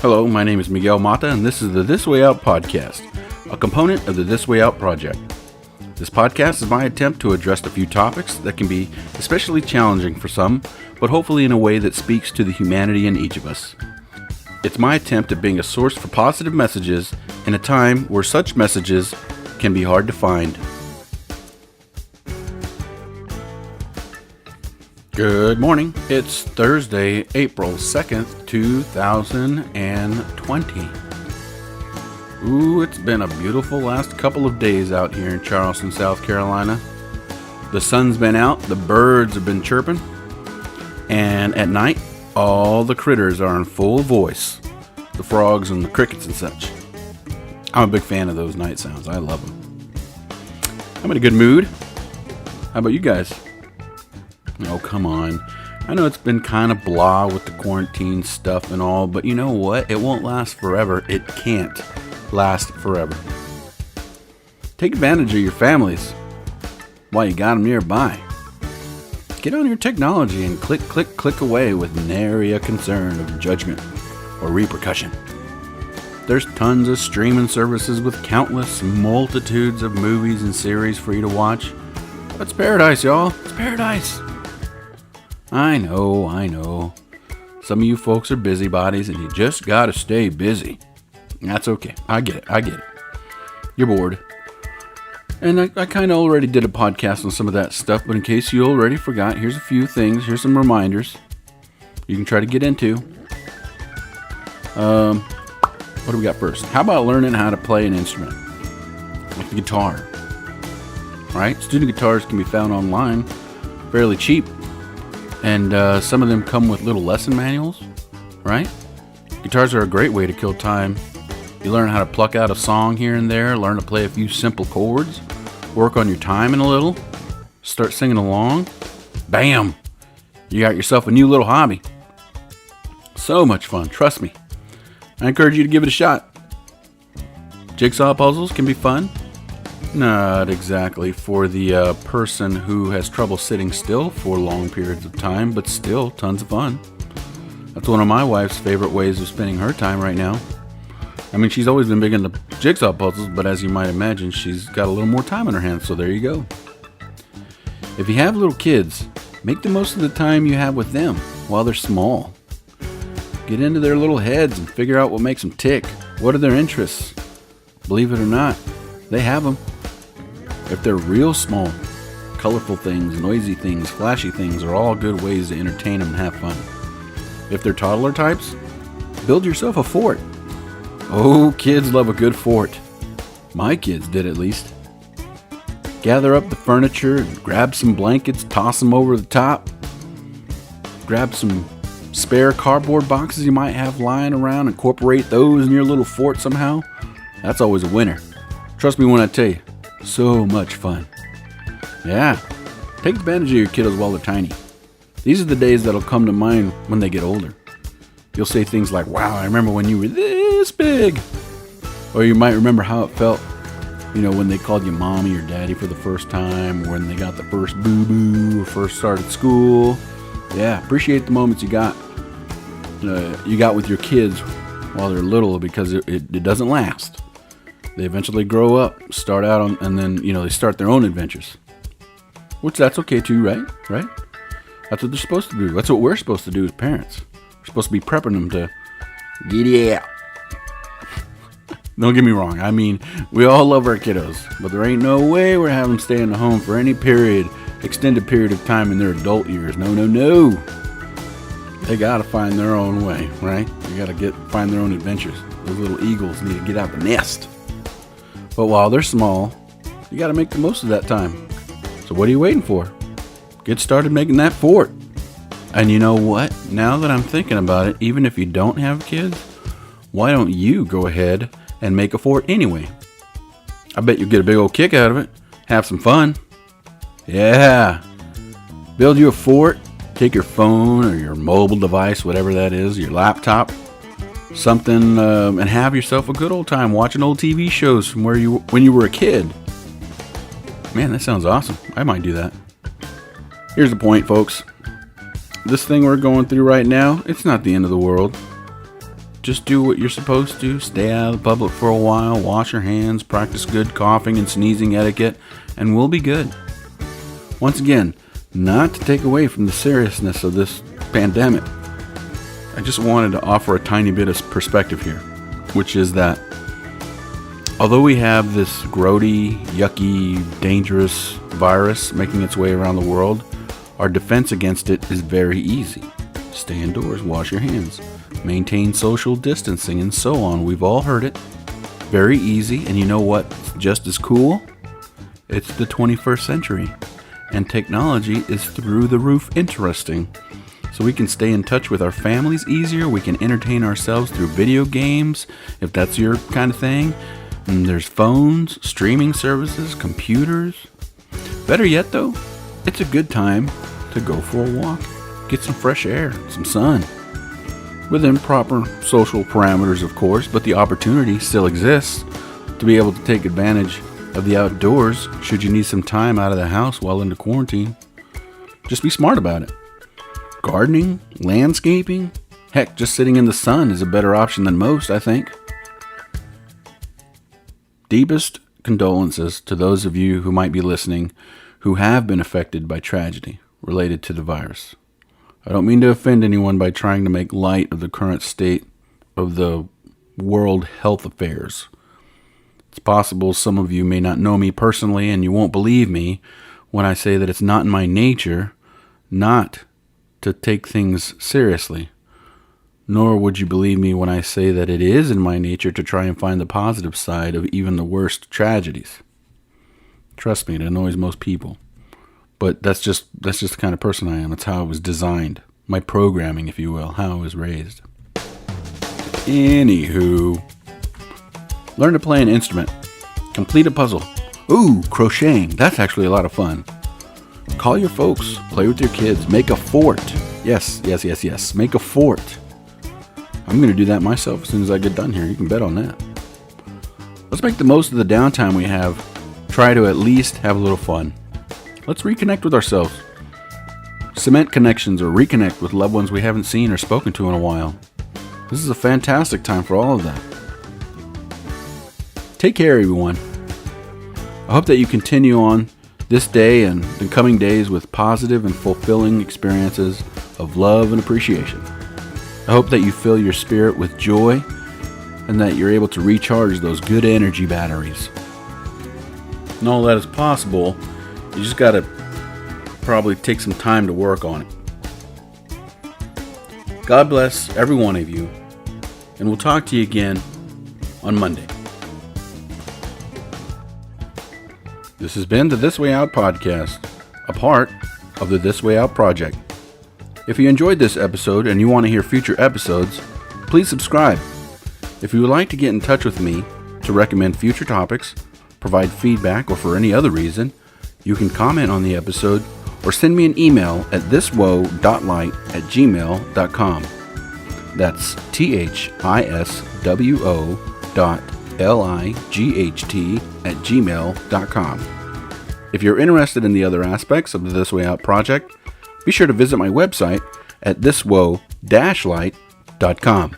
Hello, my name is Miguel Mata, and this is the This Way Out podcast, a component of the This Way Out project. This podcast is my attempt to address a few topics that can be especially challenging for some, but hopefully in a way that speaks to the humanity in each of us. It's my attempt at being a source for positive messages in a time where such messages can be hard to find. Good morning. It's Thursday, April 2nd, 2020. Ooh, it's been a beautiful last couple of days out here in Charleston, South Carolina. The sun's been out, the birds have been chirping, and at night, all the critters are in full voice. The frogs and the crickets and such. I'm a big fan of those night sounds. I love them. I'm in a good mood. How about you guys? Oh, come on. I know it's been kind of blah with the quarantine stuff and all, but you know what? It won't last forever. It can't last forever. Take advantage of your families while you got them nearby. Get on your technology and click away with nary a concern of judgment or repercussion. There's tons of streaming services with countless multitudes of movies and series for you to watch. It's paradise, y'all. It's paradise. I know. Some of you folks are busybodies and you just gotta stay busy. That's okay. I get it. You're bored. And I kind of already did a podcast on some of that stuff, but in case you already forgot, here's a few things. Here's some reminders you can try to get into. What do we got first? How about learning how to play an instrument? Like the guitar. Right? Student guitars can be found online fairly cheap. And some of them come with little lesson manuals, right? Guitars are a great way to kill time. You learn how to pluck out a song here and there, learn to play a few simple chords, work on your timing a little, start singing along. Bam! You got yourself a new little hobby. So much fun, trust me. I encourage you to give it a shot. Jigsaw puzzles can be fun. Not exactly for the person who has trouble sitting still for long periods of time, but still tons of fun. That's one of my wife's favorite ways of spending her time right now. I mean, she's always been big into jigsaw puzzles, but as you might imagine, she's got a little more time on her hands, so there you go. If you have little kids, make the most of the time you have with them while they're small. Get into their little heads and figure out what makes them tick. What are their interests? Believe it or not, they have them. If they're real small, colorful things, noisy things, flashy things are all good ways to entertain them and have fun. If they're toddler types, build yourself a fort. Oh, kids love a good fort. My kids did at least. Gather up the furniture, grab some blankets, toss them over the top. Grab some spare cardboard boxes you might have lying around, incorporate those in your little fort somehow. That's always a winner. Trust me when I tell you. So much fun. Yeah, take advantage of your kiddos while they're tiny. These are the days that'll come to mind when they get older. You'll say things like, wow, I remember when you were this big. Or you might remember how it felt, when they called you mommy or daddy for the first time, or when they got the first boo-boo, or first started school. Yeah, appreciate the moments you got with your kids while they're little, because it doesn't last. They eventually grow up, start out on, and then, they start their own adventures. Which that's okay too, right? That's what they're supposed to do. That's what we're supposed to do as parents. We're supposed to be prepping them to get out. Don't get me wrong. I mean, we all love our kiddos, but there ain't no way we're having them stay in the home for any extended period of time in their adult years. No. They gotta find their own way, right? They gotta find their own adventures. Those little eagles need to get out the nest. But while they're small, you got to make the most of that time. So what are you waiting for? Get started making that fort. And you know what? Now that I'm thinking about it, even if you don't have kids, why don't you go ahead and make a fort anyway? I bet you'll get a big old kick out of it. Have some fun. Yeah. Build you a fort. Take your phone or your mobile device, whatever that is, your laptop, something, and have yourself a good old time watching old TV shows from when you were a kid. Man, that sounds awesome. I might do that. Here's the point, folks. This thing we're going through right now, it's not the end of the world. Just do what you're supposed to. Stay out of the public for a while. Wash your hands. Practice good coughing and sneezing etiquette. And we'll be good. Once again, not to take away from the seriousness of this pandemic, I just wanted to offer a tiny bit of perspective here, which is that although we have this grody, yucky, dangerous virus making its way around the world, our defense against it is very easy. Stay indoors, wash your hands, maintain social distancing, and so on. We've all heard it. Very easy, and you know what's just as cool? It's the 21st century, and technology is through the roof interesting. So we can stay in touch with our families easier. We can entertain ourselves through video games, if that's your kind of thing. And there's phones, streaming services, computers. Better yet, though, it's a good time to go for a walk. Get some fresh air, some sun. Within proper social parameters, of course, but the opportunity still exists to be able to take advantage of the outdoors should you need some time out of the house while into quarantine. Just be smart about it. Gardening, landscaping, heck, just sitting in the sun is a better option than most, I think. Deepest condolences to those of you who might be listening who have been affected by tragedy related to the virus. I don't mean to offend anyone by trying to make light of the current state of the world health affairs. It's possible some of you may not know me personally, and you won't believe me when I say that it's not in my nature not to take things seriously. Nor would you believe me when I say that it is in my nature to try and find the positive side of even the worst tragedies. Trust me, it annoys most people. But that's just the kind of person I am. It's how I was designed. My programming, if you will, how I was raised. Anywho, learn to play an instrument. Complete a puzzle. Ooh, crocheting. That's actually a lot of fun. Call your folks. Play with your kids. Make a fort. Yes. Make a fort. I'm going to do that myself as soon as I get done here. You can bet on that. Let's make the most of the downtime we have. Try to at least have a little fun. Let's reconnect with ourselves. Cement connections or reconnect with loved ones we haven't seen or spoken to in a while. This is a fantastic time for all of that. Take care, everyone. I hope that you continue on this day and the coming days with positive and fulfilling experiences of love and appreciation. I hope that you fill your spirit with joy and that you're able to recharge those good energy batteries. And all that is possible. You just got to probably take some time to work on it. God bless every one of you, and we'll talk to you again on Monday. This has been the This Way Out podcast, a part of the This Way Out project. If you enjoyed this episode and you want to hear future episodes, please subscribe. If you would like to get in touch with me to recommend future topics, provide feedback, or for any other reason, you can comment on the episode or send me an email at thiswo.light@gmail.com. That's thiswo.light@gmail.com. If you're interested in the other aspects of the This Way Out project, be sure to visit my website at thiswo-light.com.